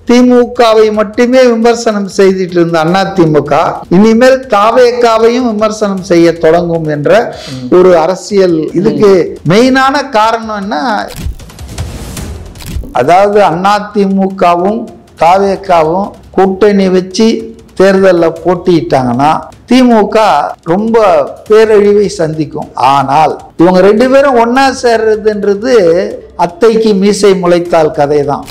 திமுகவை மட்டுமே விமர்சனம் செய்துட்டு இருந்த அதிமுக இனிமேல் தாவேகாவையும் விமர்சனம் செய்ய தொடங்கும் என்ற ஒரு அரசியல். இதுக்கு மெயினான காரணம் என்ன? அதாவது அதிமுகவும் தாவேகாவும் கூட்டணி வச்சு தேர்தலில் போட்டிட்டாங்கன்னா திமுக ரொம்ப பேரழிவை சந்திக்கும். ஆனால் இவங்க ரெண்டு பேரும் ஒன்னா சேர்றதுன்றது அத்தைக்கு மீசை முளைத்தால் கதை தான்.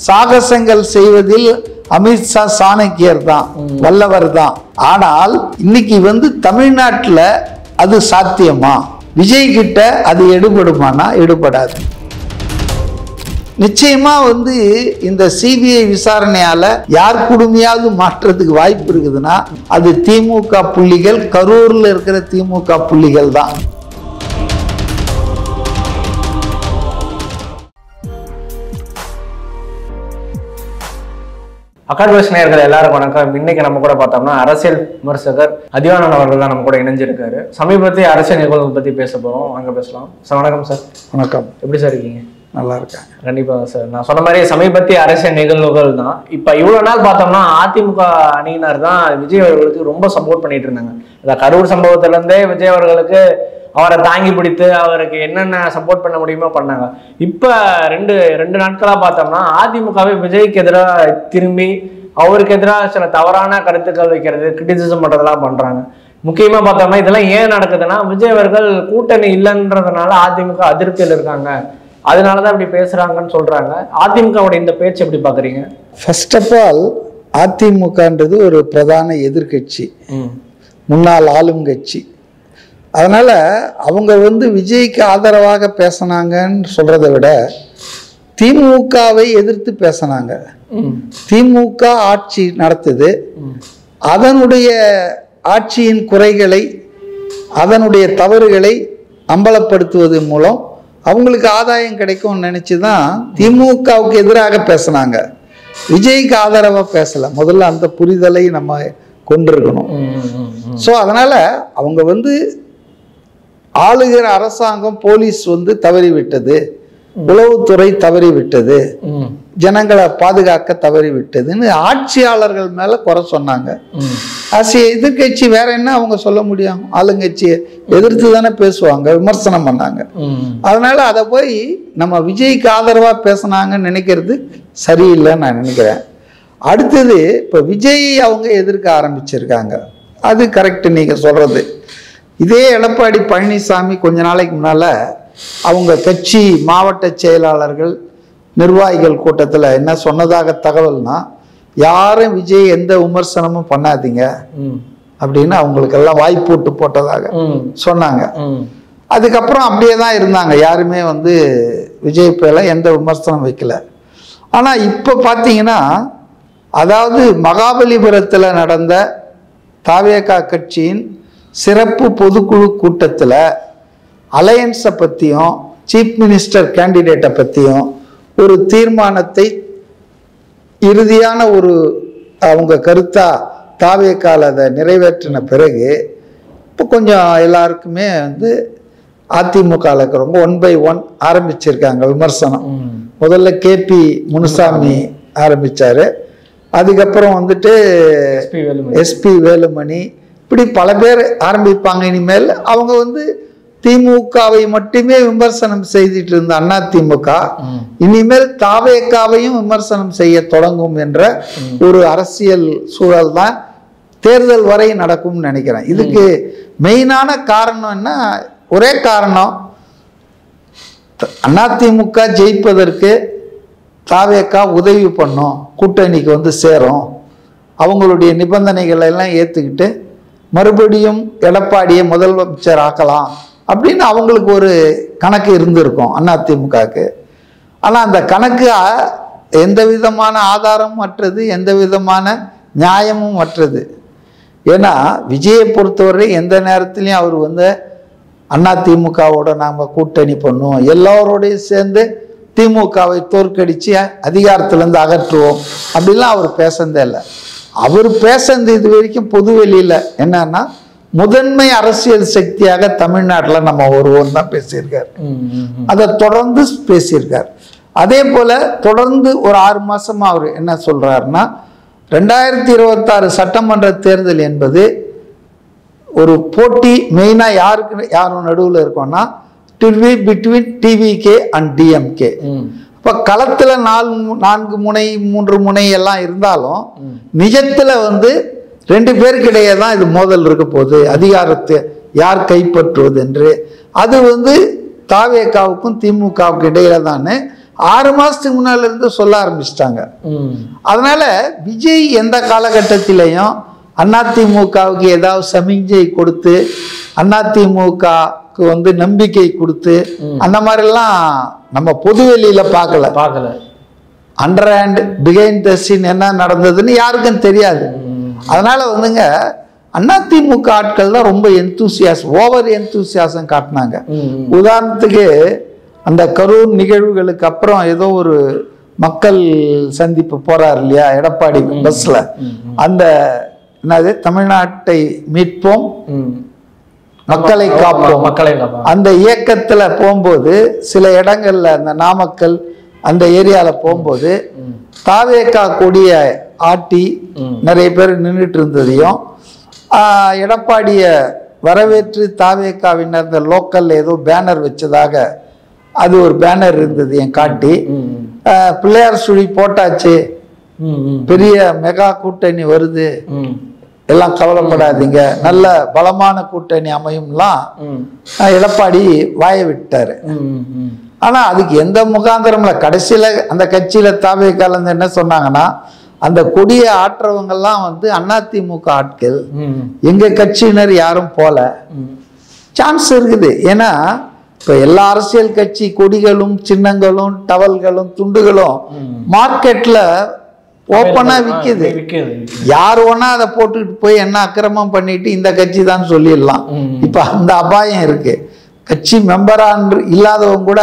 சாகசங்கள் செய்வதில் அமித்ஷா சாணக்கியர் தான், வல்லவர் தான். ஆனால் இன்னைக்கு தமிழ்நாட்டில் அது சாத்தியமா? விஜய் கிட்ட அது எடுபடுமானா எடுபடாது. நிச்சயமா இந்த சிபிஐ விசாரணையால யார் குடுமையாவது மாற்றத்துக்கு வாய்ப்பு இருக்குதுன்னா அது திமுக புள்ளிகள், கரூர்ல இருக்கிற திமுக புள்ளிகள் தான். அகாடமிஸ் நேயர்கள் எல்லாரும் வணக்கம். இன்னைக்கு நம்ம கூட பார்த்தோம்னா அரசியல் விமர்சகர் அதிவானன் அவர்கள் தான் நம்ம கூட இணைஞ்சிருக்காரு. சமீபத்திய அரசியல் நிகழ்வுகள் பத்தி பேச போறோம், அங்க பேசலாம். சார் வணக்கம். சார் வணக்கம். எப்படி சார் இருக்கீங்க? நல்லா இருக்கேன். கண்டிப்பா சார். நான் சொன்ன மாதிரி சமீபத்திய அரசியல் நிகழ்வுகள் தான். இப்ப இவ்வளவு நாள் பார்த்தோம்னா அதிமுக அணியினர் தான் விஜய் அவர்களுக்கு ரொம்ப சப்போர்ட் பண்ணிட்டு இருந்தாங்க. இந்த கரூர் சம்பவத்துல இருந்தே விஜய் அவர்களுக்கு அவரை தாங்கி பிடித்து அவருக்கு என்னென்ன சப்போர்ட் பண்ண முடியுமோ பண்ணாங்க. இப்ப ரெண்டு நாட்களா பார்த்தோம்னா அதிமுகவை விஜய்க்கு எதிராக திரும்பி அவருக்கு எதிராக சில தவறான கருத்துக்கள் வைக்கிறது, கிரிட்டிசிசம் பண்றதெல்லாம் பண்றாங்க. முக்கியமா பார்த்தோம்னா இதெல்லாம் ஏன் நடக்குதுன்னா விஜய் அவர்கள் கூட்டணி இல்லைன்றதுனால அதிமுக அதிருப்தியில் இருக்காங்க, அதனாலதான் இப்படி பேசுறாங்கன்னு சொல்றாங்க. அதிமுகவோட இந்த பேச்சு எப்படி பாக்குறீங்க? ஃபர்ஸ்ட் ஆஃப் ஆல் அதிமுகன்றது ஒரு பிரதான எதிர்கட்சி, முன்னாள் ஆளும் கட்சி. அதனால அவங்க விஜய்க்கு ஆதரவாக பேசினாங்கன்னு சொல்றதை விட திமுகவை எதிர்த்து பேசினாங்க. திமுக ஆட்சி நடத்துது, அதனுடைய ஆட்சியின் குறைகளை, அதனுடைய தவறுகளை அம்பலப்படுத்துவதன் மூலம் அவங்களுக்கு ஆதாயம் கிடைக்கும் நினைச்சுதான் திமுகவுக்கு எதிராக பேசினாங்க. விஜய்க்கு ஆதரவா பேசல. முதல்ல அந்த புரிதலை நம்ம கொண்டிருக்கணும். ஸோ அதனால அவங்க ஆளுகிற அரசாங்கம், போலீஸ் தவறிவிட்டது, உளவுத்துறை தவறிவிட்டது, ஜனங்களை பாதுகாக்க தவறிவிட்டதுன்னு ஆட்சியாளர்கள் மேல குறை சொன்னாங்க. எதிர்கட்சி வேற என்ன அவங்க சொல்ல முடியும்? ஆளுங்கட்சியை எதிர்த்து தானே பேசுவாங்க, விமர்சனம் பண்ணாங்க. அதனால அதை போய் நம்ம விஜய்க்கு ஆதரவா பேசினாங்கன்னு நினைக்கிறது சரியில்லைன்னு நான் நினைக்கிறேன். அடுத்தது இப்ப விஜய் அவங்க எதிர்க்க ஆரம்பிச்சிருக்காங்க, அது கரெக்ட் நீங்க சொல்றது. இதே எடப்பாடி பழனிசாமி கொஞ்ச நாளைக்கு முன்னால அவங்க கட்சி மாவட்ட செயலாளர்கள் நிர்வாகிகள் கூட்டத்தில் என்ன சொன்னதாக தகவல்னா, யாரும் விஜய் எந்த விமர்சனமும் பண்ணாதீங்க அப்படின்னு அவங்களுக்கெல்லாம் வாய்ப்பு போட்டதாக சொன்னாங்க. அதுக்கப்புறம் அப்படியே தான் இருந்தாங்க, யாருமே விஜய் பேல எந்த விமர்சனம் வைக்கல. ஆனா இப்ப பாத்தீங்கன்னா, அதாவது மகாபலிபுரத்தில் நடந்த தாவேகா கட்சியின் சிறப்பு பொதுக்குழு கூட்டத்தில் அலையன்ஸை பற்றியும் சீஃப் மினிஸ்டர் கேண்டிடேட்டை பற்றியும் ஒரு தீர்மானத்தை இறுதியான அவங்க கருத்தா தாவேகால அதை நிறைவேற்றின பிறகு இப்போ கொஞ்சம் எல்லாருக்குமே அதிமுக இருக்கிறவங்க 1 by 1 ஆரம்பிச்சிருக்காங்க விமர்சனம். முதல்ல KP முனுசாமி ஆரம்பிச்சாரு, அதுக்கப்புறம் SP வேலுமணி, இப்படி பல பேர் ஆரம்பிப்பாங்க. இனிமேல் அவங்க திமுகவை மட்டுமே விமர்சனம் செய்துட்டு இருந்த அதிமுக இனிமேல் தாவேகாவையும் விமர்சனம் செய்ய தொடங்கும் என்ற ஒரு அரசியல் சூழல் தான் தேர்தல் வரை நடக்கும்னு நினைக்கிறேன். இதுக்கு மெயினான காரணம் என்ன? ஒரே காரணம், அதிமுக ஜெயிப்பதற்கு தாவேகா உதவி பண்ணும், கூட்டணிக்கு சேரும், அவங்களுடைய நிபந்தனைகளை எல்லாம் ஏற்றுக்கிட்டு மறுபடியும் எடப்பாடியை முதலமைச்சர் ஆக்கலாம் அப்படின்னு அவங்களுக்கு ஒரு கணக்கு இருந்திருக்கும் அதிமுகவுக்கு. ஆனால் அந்த கணக்கு எந்த விதமான ஆதாரமும் அற்றது, எந்த விதமான நியாயமும் அற்றது. ஏன்னா விஜயை பொறுத்தவரை எந்த நேரத்திலையும் அவர் அதிமுகவோட நாம் கூட்டணி பண்ணுவோம், எல்லாரோடையும் சேர்ந்து திமுகவை தோற்கடிச்சு அதிகாரத்திலேருந்து அகற்றுவோம் அப்படிலாம் அவர் பேசந்தே இல்லை. அவர் பேசுறது இது வரைக்கும் பொது வெளியில என்னன்னா, முதன்மை அரசியல் சக்தியாக தமிழ்நாட்டில் நம்ம ஒருவன் தான் பேசியிருக்கார், அதை தொடர்ந்து பேசியிருக்கார். அதே போல தொடர்ந்து ஒரு 6 மாசமா அவர் என்ன சொல்றாருன்னா 2026 சட்டமன்ற தேர்தல் என்பது ஒரு போட்டி மெயினா யாரும் நடுவில் இருக்கோம்னா பிட்வீன் டிவிகே அண்ட் டிஎம்கே. இப்ப களத்துல 4 முனை 3 முனை எல்லாம் இருந்தாலும் நிஜத்துல வந்து 2 பேருக்கு இடையே தான் இது மோதல் இருக்க போகுது, அதிகாரத்தை யார் கைப்பற்றுவது என்று. அது வந்து தாவேகாவுக்கும் திமுகவுக்கும் இடையில தானே 6 மாசத்துக்கு முன்னால இருந்து சொல்ல ஆரம்பிச்சிட்டாங்க. அதனால விஜய் எந்த காலகட்டத்திலையும் அதிமுகவுக்கு ஏதாவது சமிஞ்சை கொடுத்து அதிமுகவுக்கு வந்து நம்பிக்கை கொடுத்து அந்த மாதிரிலாம் நம்ம பொதுவெளியில பார்க்கல. Under hand behind the scene என்ன நடந்ததுன்னு யாருக்கும் தெரியாது. அதனால வந்துங்க அதிமுக ஆட்கள் தான் ரொம்ப ஓவர் எந்தூசியாசம் காட்டினாங்க. உதாரணத்துக்கு அந்த கரூர் நிகழ்வுகளுக்கு அப்புறம் ஏதோ ஒரு மக்கள் சந்திப்பு போறார் இல்லையா எடப்பாடி பஸ்ல, அந்த என்னது தமிழ்நாட்டை மீட்போம் மக்களை காப்போம் அந்த இயக்கத்துல போகும்போது சில இடங்கள்ல அந்த நாமக்கல் அந்த ஏரியால போகும்போது தாவேகா கொடிய ஆட்டி நிறைய பேர் நின்றுட்டு இருந்ததையும் எடப்பாடிய வரவேற்று தாவேகாவினர் இந்த லோக்கல்ல ஏதோ பேனர் வச்சதாக அது ஒரு பேனர் இருந்தது என் காட்டி பிள்ளையார் சுழி போட்டாச்சு, பெரிய மெகா கூட்டணி வருது, எல்லாம் கவலைப்படாதீங்க, நல்ல பலமான கூட்டணி அமையும்லாம் எடப்பாடி வாய விட்டாரு. ஆனா அதுக்கு எந்த முகாந்திரம்ல கடைசியில அந்த கட்சியில தாவேகால இருந்து என்ன சொன்னாங்கன்னா அந்த கொடியை ஆற்றவங்கெல்லாம் வந்து அதிமுக ஆட்கள், எங்க கட்சியினர் யாரும் போல சான்ஸ் இருக்குது. ஏன்னா இப்ப எல்லா அரசியல் கட்சி கொடிகளும் சின்னங்களும் டவல்களும் துண்டுகளும் மார்க்கெட்ல ஓப்பனா விக்குது. யார் வேணா அதை போட்டுக்கிட்டு போய் என்ன அக்கிரமம் பண்ணிட்டு இந்த கட்சி தான் சொல்லிடலாம். இப்ப அந்த அபாயம் இருக்கு. கட்சி மெம்பரா இல்லாதவங்க கூட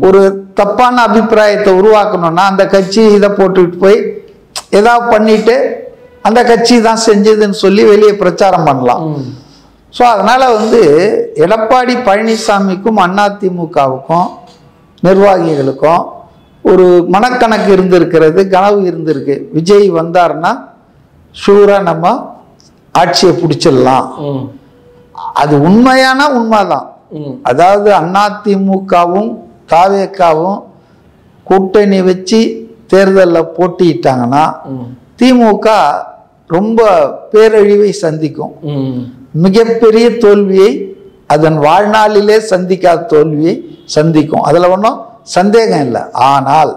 ஒரு தப்பான அபிப்பிராயத்தை உருவாக்கணும்னா அந்த கட்சி இதை போட்டுக்கிட்டு போய் ஏதாவது பண்ணிட்டு அந்த கட்சி தான் செஞ்சதுன்னு சொல்லி வெளியே பிரச்சாரம் பண்ணலாம். ஸோ அதனால வந்து எடப்பாடி பழனிசாமிக்கும் அதிமுகவுக்கும் நிர்வாகிகளுக்கும் ஒரு மனக்கணக்கு இருந்திருக்கிறது, கனவு இருந்திருக்கு. விஜய் வந்தார்னா ஷூரா நம்ம ஆட்சியை பிடிச்சிடலாம். அது உண்மையான உண்மைதான். அதாவது அதிமுகவும் தாவேகாவும் கூட்டணி வச்சு தேர்தலில் போட்டிட்டாங்கன்னா திமுக ரொம்ப பேரழிவை சந்திக்கும், மிகப்பெரிய தோல்வியை அதன் வாழ்நாளிலே சந்திக்காத தோல்வியை சந்திக்கும். அதுல ஒன்றும் சந்தேகம் இல்லை. ஆனால்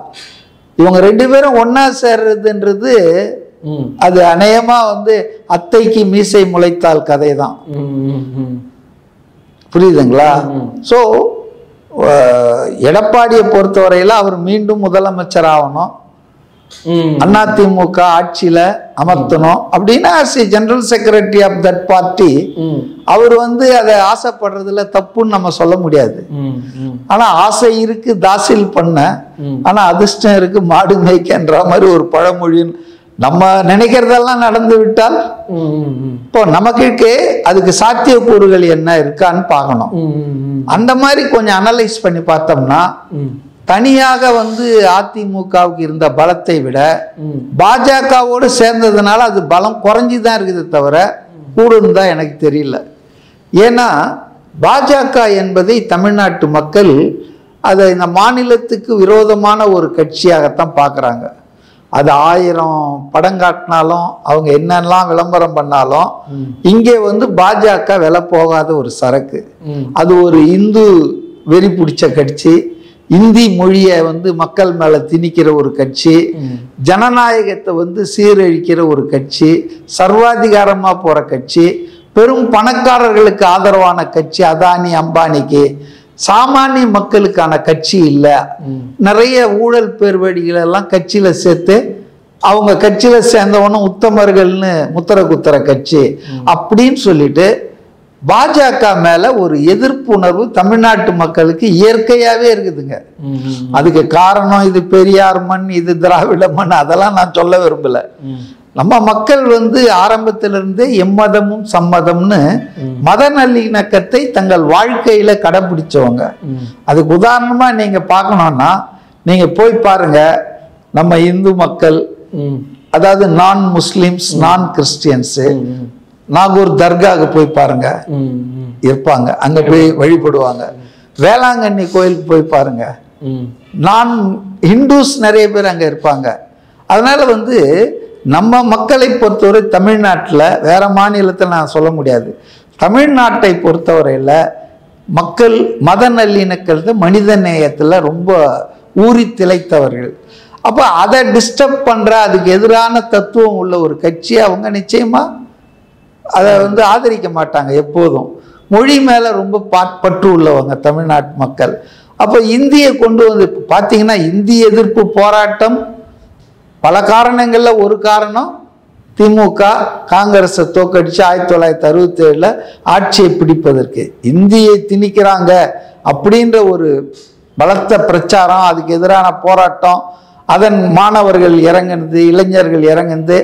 இவங்க 2 பேரும் ஒன்னா சேர்றதுன்றது அது அநேகமா வந்து அத்தைக்கு மீசை முளைத்தால் கதை தான். புரியுதுங்களா? ஸோ எடப்பாடியை பொறுத்தவரையில அவர் மீண்டும் முதலமைச்சர் ஆகணும், அதிமுக ஆட்சியில அமர்த்தணும் அப்படின்னா general secretary of that party அவர் வந்து அதை ஆசைப்படுறதுல தப்புன்னு நம்ம சொல்ல முடியாது. ஆனா ஆசை இருக்கு தாசில் பண்ண, ஆனா அதிர்ஷ்டம் இருக்கு மாடு மேய்க்கன்ற மாதிரி ஒரு பழமொழின்னு நம்ம நினைக்கிறதெல்லாம் நடந்து விட்டால் இப்போ நமக்கு அதுக்கு சாத்தியக்கூறுகள் என்ன இருக்கான்னு பார்க்கணும். அந்த மாதிரி கொஞ்சம் அனலைஸ் பண்ணி பார்த்தோம்னா தனியாக வந்து அதிமுகவுக்கு இருந்த பலத்தை விட பாஜகவோடு சேர்ந்ததுனால அது பலம் குறைஞ்சிதான் இருக்குது தவிர கூடுன்னு தான் எனக்கு தெரியல. ஏன்னா பாஜக என்பதை தமிழ்நாட்டு மக்கள் அதை இந்த மாநிலத்துக்கு விரோதமான ஒரு கட்சியாகத்தான் பார்க்குறாங்க. அது 1000 படம் காட்டினாலும் அவங்க என்னெல்லாம் விளம்பரம் பண்ணாலும் இங்கே வந்து பாஜக விலை போகாத ஒரு சரக்கு. அது ஒரு இந்து வெறி பிடிச்ச கட்சி, இந்தி மொழியை வந்து மக்கள் மேல திணிக்கிற ஒரு கட்சி, ஜனநாயகத்தை வந்து சீரழிக்கிற ஒரு கட்சி, சர்வாதிகாரமா போற கட்சி, பெரும் பணக்காரர்களுக்கு ஆதரவான கட்சி, அதானி அம்பானிக்கு. சாமானிய மக்களுக்கான கட்சி இல்லை. நிறைய ஊழல் பேர்வடிகள் எல்லாம் கட்சியில சேர்த்து அவங்க கட்சியில சேர்ந்தவனும் உத்தமர்கள்னு முத்திர குத்துற கட்சி அப்படின்னு சொல்லிட்டு பாஜக மேல ஒரு எதிர்ப்பு உணர்வு தமிழ்நாட்டு மக்களுக்கு இயற்கையாவே இருக்குதுங்க. அதுக்கு காரணம் இது பெரியார் மண், இது திராவிட மண், அதெல்லாம் நான் சொல்ல விரும்பல. நம்ம மக்கள் வந்து ஆரம்பத்திலிருந்தே எம்மதமும் சம்மதம்னு மத நல்லிணக்கத்தை தங்கள் வாழ்க்கையில கடைபிடிச்சவங்க. அதுக்கு உதாரணமா நீங்க பார்க்கணும்னா நீங்கள் போய் பாருங்க, நம்ம இந்து மக்கள், அதாவது நான் முஸ்லிம்ஸ், நான் கிறிஸ்டியன்ஸு, நாகூர் தர்காவுக்கு போய் பாருங்க, இருப்பாங்க, அங்க போய் வழிபடுவாங்க. வேளாங்கண்ணி கோயிலுக்கு போய் பாருங்க, நான் ஹிந்துஸ் நிறைய பேர் அங்க இருப்பாங்க. அதனால வந்து நம்ம மக்களை பொறுத்தவரை தமிழ்நாட்டில், வேற மாநிலத்தில் நான் சொல்ல முடியாது, தமிழ்நாட்டை பொறுத்தவரையில் மக்கள் மத நல்லிணக்கத்தை, மனித நேயத்தில் ரொம்ப ஊறி திளைத்தவர்கள். அப்போ அதை டிஸ்டர்ப் பண்ணுற, அதுக்கு எதிரான தத்துவம் உள்ள ஒரு கட்சியை அவங்க நிச்சயமாக அதை வந்து ஆதரிக்க மாட்டாங்க. எப்போதும் மொழி மேலே ரொம்ப பற்று உள்ளவங்க தமிழ்நாட்டு மக்கள். அப்போ இந்தியை கொண்டு வந்து பார்த்தீங்கன்னா, இந்திய எதிர்ப்பு போராட்டம் பல காரணங்களில் ஒரு காரணம் திமுக காங்கிரஸை தோக்கடிச்சு 1967 ஆட்சியை பிடிப்பதற்கு இந்தியை திணிக்கிறாங்க அப்படின்ற ஒரு பலத்த பிரச்சாரம், அதுக்கு எதிரான போராட்டம், அதன் மாணவர்கள் இறங்குனது, இளைஞர்கள் இறங்குனது,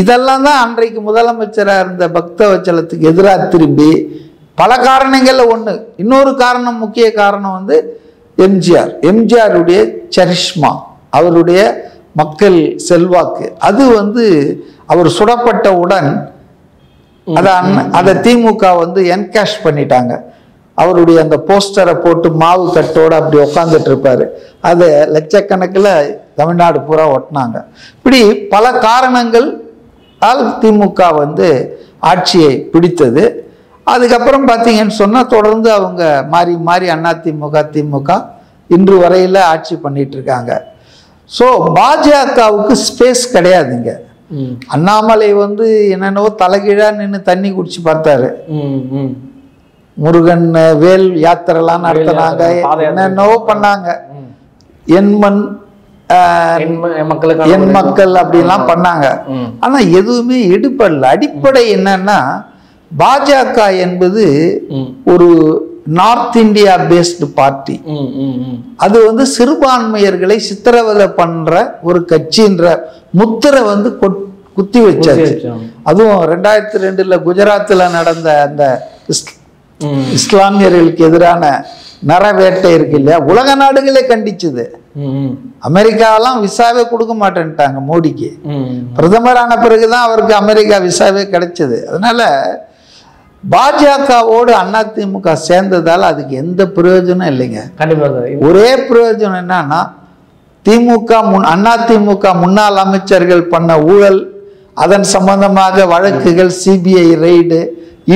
இதெல்லாம் தான் அன்றைக்கு முதலமைச்சராக இருந்த பக்தவச்சலத்துக்கு எதிராக திரும்பி பல காரணங்களில் ஒன்று. இன்னொரு காரணம், முக்கிய காரணம் வந்து எம்ஜிஆருடைய சரிஷ்மா, அவருடைய மக்கள் செல்வாக்கு. அது வந்து அவர் சுடப்பட்டவுடன் அதை திமுக வந்து என்கேஷ் பண்ணிட்டாங்க. அவருடைய அந்த போஸ்டரை போட்டு மாவு கட்டோடு அப்படி உட்காந்துட்டு இருப்பாரு, அதை லட்சக்கணக்கில் தமிழ்நாடு பூரா ஒட்டினாங்க. இப்படி பல காரணங்கள் திமுக வந்து ஆட்சியை பிடித்தது. அதுக்கப்புறம் பார்த்தீங்கன்னு சொன்னால் தொடர்ந்து அவங்க மாறி மாறி அதிமுக திமுக இன்று வரையில் ஆட்சி பண்ணிட்டு இருக்காங்க. ஸோ பாஜகவுக்கு ஸ்பேஸ் கிடையாதுங்க. அண்ணாமலை வந்து என்னென்னவோ தலைகீழா நின்று தண்ணி குடிச்சு பார்த்தாரு, முருகன் வேல் யாத்திரைலாம் நடத்தினாங்க, என்னென்னவோ பண்ணாங்க, என் மக்கள் அப்படிலாம் பண்ணாங்க. ஆனா எதுவுமே எடுப்படல. அடிப்படை என்னன்னா, பாஜக என்பது ஒரு நார்த் இந்தியா பேஸ்டு பார்ட்டி. அது வந்து சிறுபான்மையர்களை சித்திரவதை பண்ற ஒரு கட்சின்ற முத்திரை வந்து குத்தி வச்சாச்சு. அதுவும் 2002 குஜராத்தில் நடந்த அந்த இஸ்லாமியர்களுக்கு எதிரான நரவேட்டை இருக்கு இல்லையா, உலக நாடுகளே கண்டிச்சது. அமெரிக்காவெல்லாம் விசாவே கொடுக்க மாட்டேன்ட்டாங்க மோடிக்கு. பிரதமரான பிறகுதான் அவருக்கு அமெரிக்கா விசாவே கிடைச்சது. அதனால பாஜகவோடு அதிமுக சேர்ந்ததால அதுக்கு எந்த பிரயோஜனம் இல்லைங்க. ஒரே பிரயோஜனம் என்னன்னா, அதிமுக முன்னாள் அமைச்சர்கள் பண்ண ஊழல், அதன் சம்பந்தமாக வழக்குகள், சிபிஐ ரெய்டு,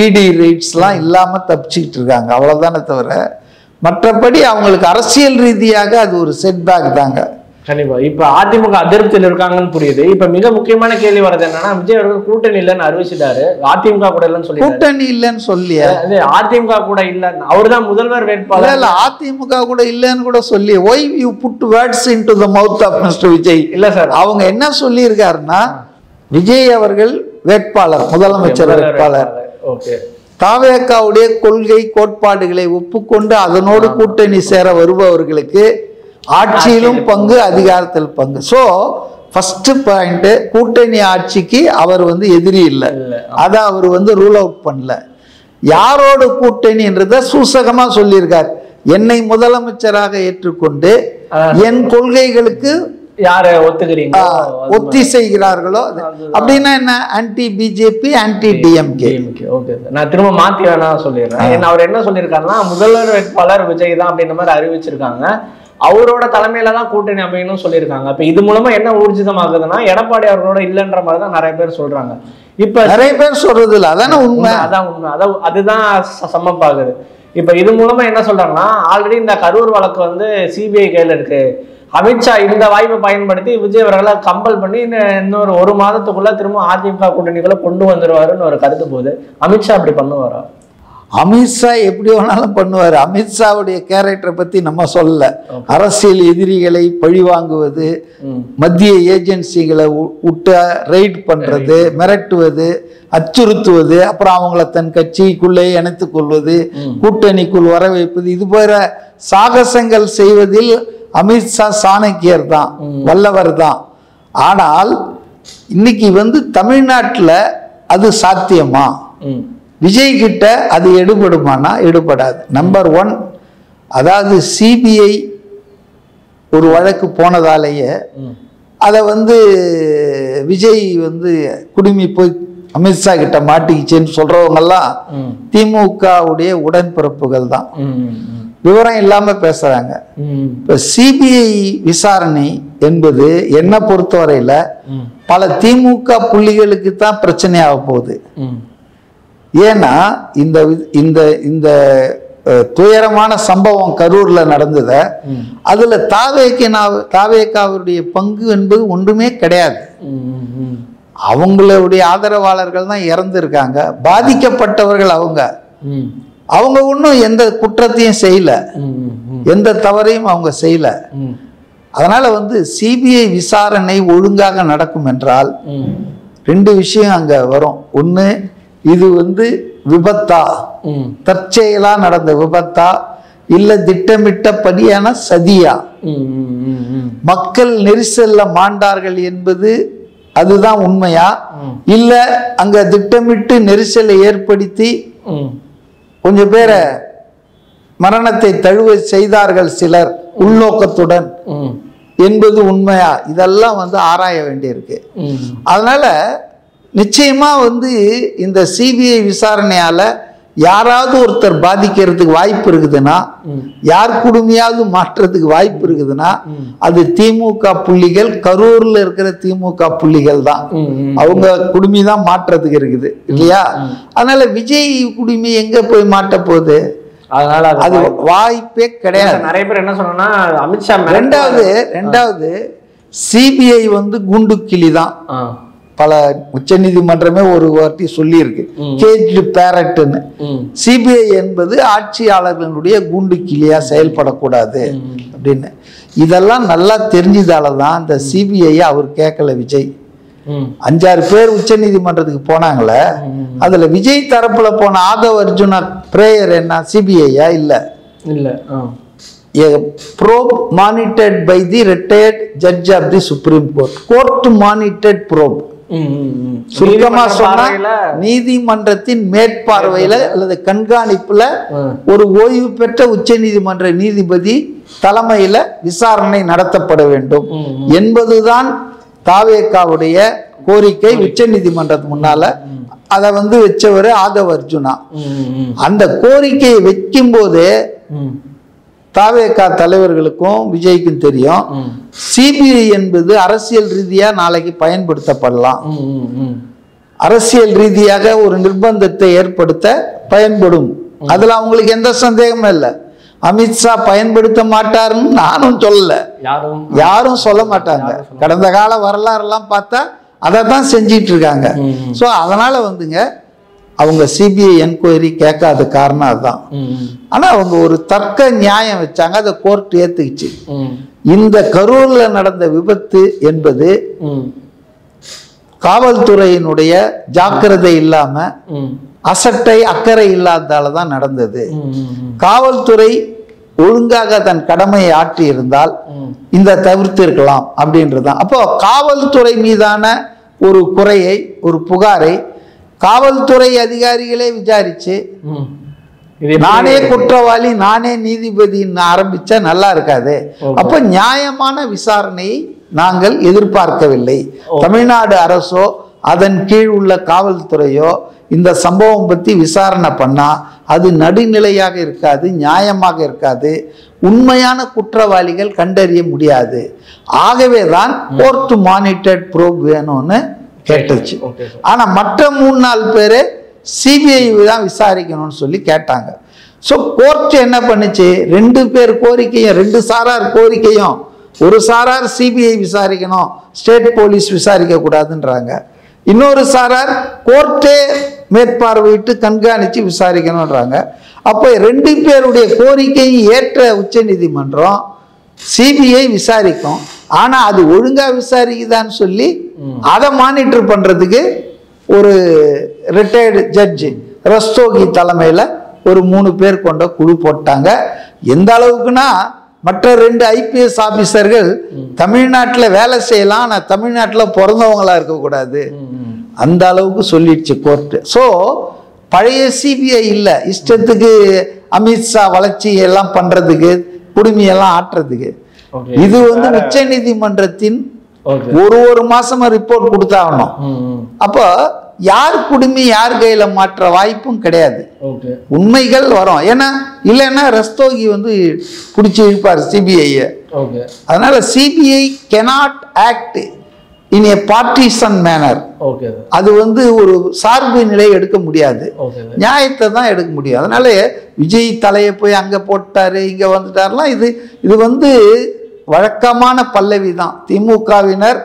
இடி ரெய்ட்ஸ்லாம் இல்லாமல் தப்பிச்சுக்கிட்டு இருக்காங்க, அவ்வளோதானே தவிர மற்றபடி அவங்களுக்கு அரசியல் ரீதியாக அது ஒரு செட்பேக் தாங்க. கண்டிப்பா. இப்ப அதிமுக அதிருப்தியில் இருக்காங்கன்னு புரியுது. இப்ப மிக முக்கியமான கேள்வி வருது என்னன்னா, விஜய் அவர்கள் கூட்டணி இல்லைன்னு அறிவிச்சிட்டாரு, அதிமுக கூட இல்லைன்னு சொல்லி. கூட்டணி இல்லைன்னு சொல்லி அதிமுக கூட இல்லைன்னு அவர்தான் முதல்வர் வேட்பாளர். இல்ல அதிமுக கூட இல்லைன்னு கூட சொல்லி, why you put words into the mouth of mister Vijay. இல்ல சார், அவங்க என்ன சொல்லி இருக்காருன்னா, விஜய் அவர்கள் வேட்பாளர், முதலமைச்சர் வேட்பாளர், தாவேகாவுடைய கொள்கை கோட்பாடுகளை ஒப்புக்கொண்டு அதனோடு கூட்டணி சேர வருபவர்களுக்கு ஆட்சியிலும் பங்கு, அதிகாரத்தில் பங்கு. ஸோ ஃபர்ஸ்ட் பாயிண்ட், கூட்டணி ஆட்சிக்கு அவர் வந்து எதிரி இல்லை, அதை அவர் வந்து ரூல் அவுட் பண்ணல. யாரோட கூட்டணின்றத சூசகமா சொல்லியிருக்கார். என்னை முதலமைச்சராக ஏற்றுக்கொண்டு என் கொள்கைகளுக்கு யார ஒத்துக்கிறீங்க ஒத்திசைகிறார்களோ அப்படின்னா என்ன, anti BJP, anti DMK. Okay sir, நான் திரும்ப மாத்தி வேணா சொல்லிடுறேன். அவர் என்ன சொல்லியிருக்காருன்னா, முதல்வர் வேட்பாளர் விஜய் தான் அப்படின்ற மாதிரி அறிவிச்சிருக்காங்க. அவரோட தலைமையில தான் கூட்டணி அமையணும் சொல்லியிருக்காங்க. இப்ப இது மூலமா என்ன ஊர்ஜிதமாகுதுன்னா, எடப்பாடி அவர்களோட இல்லைன்ற மாதிரி தான் நிறைய பேர் சொல்றாங்க. இப்ப நிறைய பேர் சொல்றது இல்லை, அதான உண்மை, அதான் உண்மை, அதுதான் சம்மப்பாகுது. இப்ப இது மூலமா என்ன சொல்றாங்கன்னா, ஆல்ரெடி இந்த கரூர் வழக்கு வந்து சிபிஐ கையில இருக்கு. அமித்ஷா இந்த வாய்ப்பை பயன்படுத்தி விஜய் அவர்களை கம்பல் பண்ணி இன்னொரு 1 மாதத்துக்குள்ள திரும்ப அதிமுக கூட்டணிக்குள்ள கொண்டு வந்துருவாருன்னு ஒரு கருத்து போகுது. அமித்ஷா அப்படி பண்ணுவாரா? அமித்ஷா எப்படி வேணாலும் பண்ணுவார். அமித்ஷாவுடைய கேரக்டரை பத்தி நம்ம சொல்லல. அரசியல் எதிரிகளை பழிவாங்குவது, மத்திய ஏஜென்சிகளை விட்டு ரைட் பண்றது, மிரட்டுவது, அச்சுறுத்துவது, அப்புறம் அவங்கள தன் கட்சிக்குள்ளே இணைத்துக் கொள்வது, கூட்டணிக்குள் வர வைப்பது, இது போல சாகசங்கள் செய்வதில் அமித்ஷா சாணக்கியர் தான், வல்லவர் தான். ஆனால் இன்னைக்கு வந்து தமிழ்நாட்டில் அது சாத்தியமா? விஜய் கிட்ட அது எடுபடுமானா எடுபடாது. நம்பர் 1, அதாவது சிபிஐ ஒரு வழக்கு போனதாலேயே அதை வந்து விஜய் வந்து குடுமி போய் அமித்ஷா கிட்ட மாட்டிக்கிச்சேன்னு சொல்றவங்கெல்லாம் திமுகவுடைய உடன்பிறப்புகள் தான். விவரம் இல்லாம பேசுறாங்க. இப்ப சிபிஐ விசாரணை என்பது என்ன பொறுத்தவரையில பல திமுக புள்ளிகளுக்கு தான் பிரச்சனையாக போகுது. ஏன்னா இந்த இந்த இந்த துயரமான சம்பவம் கரூர்ல நடந்தத அதுல தாவேக்காவுடைய பங்கு என்பது ஒன்றுமே கிடையாது. அவங்களுடைய ஆதரவாளர்கள் தான் இறந்துருக்காங்க. பாதிக்கப்பட்டவர்கள் அவங்க ஒன்றும் எந்த குற்றத்தையும் செய்யல, எந்த தவறையும் அவங்க செய்யல. அதனால வந்து சிபிஐ விசாரணை ஒழுங்காக நடக்கும் என்றால் ரெண்டு விஷயம் அங்க வரும். ஒண்ணு, இது வந்து விபத்தா, தற்செயலா நடந்த விபத்தா, இல்ல திட்டமிட்டபடியான சதியா, மக்கள் நெரிசல்ல மாண்டார்கள் என்பது அதுதான் உண்மையா, இல்ல அங்க திட்டமிட்டு நெரிசலை ஏற்படுத்தி கொஞ்சம் பேரை மரணத்தை தழுவ செய்தார்கள் சிலர் உள்நோக்கத்துடன் என்பது உண்மையா, இதெல்லாம் வந்து ஆராய வேண்டியிருக்கு. அதனால நிச்சயமா வந்து இந்த சிபிஐ விசாரணையால யாராவது ஒருத்தர் பாதிக்கிறதுக்கு வாய்ப்பு இருக்குதுன்னா, யார் குடுமையாவது மாற்றத்துக்கு வாய்ப்பு இருக்குதுன்னா அது திமுக புள்ளிகள், கரூர்ல இருக்கிற திமுக புள்ளிகள் தான். அவங்க குடுமி தான் மாற்றத்துக்கு இருக்குது இல்லையா? அதனால விஜய் குடுமி எங்க போய் மாட்ட போகுது? அதனால அது வாய்ப்பே கிடையாது. நிறைய பேர் என்ன சொன்னா அமித்ஷா. ரெண்டாவது சிபிஐ வந்து குண்டு கிளி தான். பல உச்ச நீதிமன்றமே ஒரு வாட்டி சொல்லி இருக்கு, கேஜ்டு பேரட்னு. சிபிஐ என்பது ஆட்சியாளர்களுடைய குண்டு கிளியா செயல்படக்கூடாது அப்படின்னு. இதெல்லாம் நல்லா தெரிஞ்சதாலதான் அந்த சிபிஐ அவர் கேட்கல விஜய். 5-6 பேர் உச்ச நீதிமன்றத்துக்கு போனாங்களே, அதுல விஜய் தரப்புல போன ஆதவ் அர்ஜுனா பிரேயர் என்ன சிபிஐயா? இல்ல probe monitored by the retired judge of the Supreme Court. Court monitored probe. சுருக்கமா சொன்னா நீதிமன்றத்தின் மேற்பார்வையில அல்லது கண்காணிப்புல ஒரு ஓய்வு பெற்ற உச்ச நீதிமன்ற நீதிபதி தலைமையில விசாரணை நடத்தப்பட வேண்டும் என்பதுதான் தாவேக்காவுடைய கோரிக்கை. உச்ச நீதிமன்றத்து முன்னால அதை வந்து வச்சவர் ஆதவ் அர்ஜுனா. அந்த கோரிக்கையை வைக்கும் போது தாவேகா தலைவர்களுக்கும் விஜய்க்கும் தெரியும், சிபிஐ என்பது அரசியல் ரீதியா நாளைக்கு பயன்படுத்தப்படலாம், அரசியல் ரீதியாக ஒரு நிர்பந்தத்தை ஏற்படுத்த பயன்படும். அதுல அவங்களுக்கு எந்த சந்தேகமும் இல்லை. அமித்ஷா பயன்படுத்த மாட்டாருன்னு நானும் சொல்லல, யாரும் சொல்ல மாட்டாங்க. கடந்த கால வரலாறு எல்லாம் பார்த்தா அதை தான் செஞ்சிட்டு இருக்காங்க. ஸோ அதனால வந்துங்க அவங்க சிபிஐ என்கொயரி கேட்காத காரணம் அதுதான். ஆனா அவங்க ஒரு தர்க்க நியாயம் வச்சாங்க, அதை கோர்ட் ஏத்துக்குச்சு. இந்த கரூர்ல நடந்த விபத்து என்பது காவல்துறையினுடைய ஜாக்கிரதை இல்லாம, அசட்டை அக்கறை இல்லாததால தான் நடந்தது. காவல்துறை ஒழுங்காக தன் கடமையை ஆற்றி இருந்தால் இந்த தவிர்த்து இருக்கலாம் அப்படின்றதுதான். அப்போ காவல்துறை மீதான ஒரு குறையை, ஒரு புகாரை காவல்துறை அதிகாரிகளே விசாரிச்சு நானே குற்றவாளி நானே நீதிபதின்னு ஆரம்பிச்சா நல்லா இருக்காது. அப்ப நியாயமான விசாரணையை நாங்கள் எதிர்பார்க்கவில்லை. தமிழ்நாடு அரசோ அதன் கீழ் உள்ள காவல்துறையோ இந்த சம்பவம் பத்தி விசாரணை பண்ணா அது நடுநிலையாக இருக்காது, நியாயமாக இருக்காது, உண்மையான குற்றவாளிகள் கண்டறிய முடியாது. ஆகவே தான் கோர்ட் மானிட்டர்ட் ப்ரோப் வேணும்னு கேட்டுச்சு. ஆனா மற்ற 3-4 பேரு சிபிஐ தான் விசாரிக்கணும்னு சொல்லி கேட்டாங்க. ஸோ கோர்ட் என்ன பண்ணுச்சு, 2 பேர் கோரிக்கையும், 2 சாரார் கோரிக்கையும், ஒரு சாரார் சிபிஐ விசாரிக்கணும், ஸ்டேட் போலீஸ் விசாரிக்க கூடாதுன்றாங்க. இன்னொரு சாரார் கோர்ட்டே மேற்பார்வையிட்டு கண்காணிச்சு விசாரிக்கணும்ன்றாங்க. அப்போ 2 பேருடைய கோரிக்கையும் ஏற்ற உச்ச நீதிமன்றம் சிபிஐ விசாரிக்கும். ஆனா அது ஒழுங்கா விசாரிக்குதான்னு சொல்லி அதை மானிட்டர் பண்றதுக்கு ஒரு ரிட்டையர்டு ஜட்ஜ் ரஸ்தோகி தலைமையில ஒரு 3 பேர் கொண்ட குழு போட்டாங்க. எந்த அளவுக்குன்னா மற்ற 2 ஐபிஎஸ் ஆபீசர்கள் தமிழ்நாட்டில் வேலை செய்யலாம், ஆனால் தமிழ்நாட்டில் பிறந்தவங்களா இருக்கக்கூடாது, அந்த அளவுக்கு சொல்லிடுச்சு கோர்ட்டு. ஸோ பழைய சிபிஐ இல்லை, இஷ்டத்துக்கு அமித்ஷா வளர்ச்சி எல்லாம் பண்றதுக்கு, குடுமையெல்லாம் ஆட்டுறதுக்கு. இது வந்து உச்ச நீதிமன்றத்தின் ஒரு மாசமா ரிப்போர்ட் கொடுத்தாகணும். அப்போ யார் குடுமி யார் கையில மாற்ற வாய்ப்பும் கிடையாது. உண்மைகள் வரும். ஏன்னா இல்லைன்னா ரஸ்தோகி வந்து பிடிச்சி இழுப்பார் சிபிஐ. அதனால CBI cannot act in a partisan manner. அது வந்து ஒரு சார்பு நிலை எடுக்க முடியாது, நியாயத்தை தான் எடுக்க முடியும். அதனால விஜய் தலையை போய் அங்க போட்டாரு இங்க வந்துட்டாருலாம் இது வந்து வழக்கமான பல்லவி தான். திமுகவினர்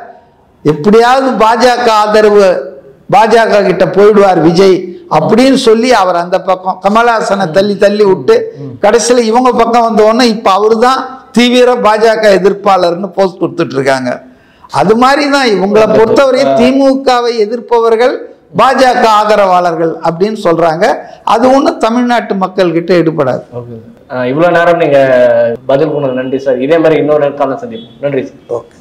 எப்படியாவது பாஜக ஆதரவு, பாஜக கிட்ட போயிடுவார் விஜய் அப்படின்னு சொல்லி அவர் அந்த பக்கம் கமலஹாசனை தள்ளி விட்டு கடைசியில் இவங்க பக்கம் வந்தோடனே இப்ப அவரு தான் தீவிர பாஜக எதிர்ப்பாளர்னு போஸ்ட் கொடுத்துட்டு இருக்காங்க. அது மாதிரி தான் இவங்களை பொறுத்தவரை திமுகவை எதிர்ப்பவர்கள் பாஜக ஆதரவாளர்கள் அப்படின்னு சொல்றாங்க. அது ஒன்றும் தமிழ்நாட்டு மக்கள் கிட்ட எடுபடாது. இவ்வளவு நேரம் நீங்க பதில் பண்ணது நன்றி சார். இதே மாதிரி இன்னொரு நேரத்தான சந்திப்போம். நன்றி சார். ஓகே.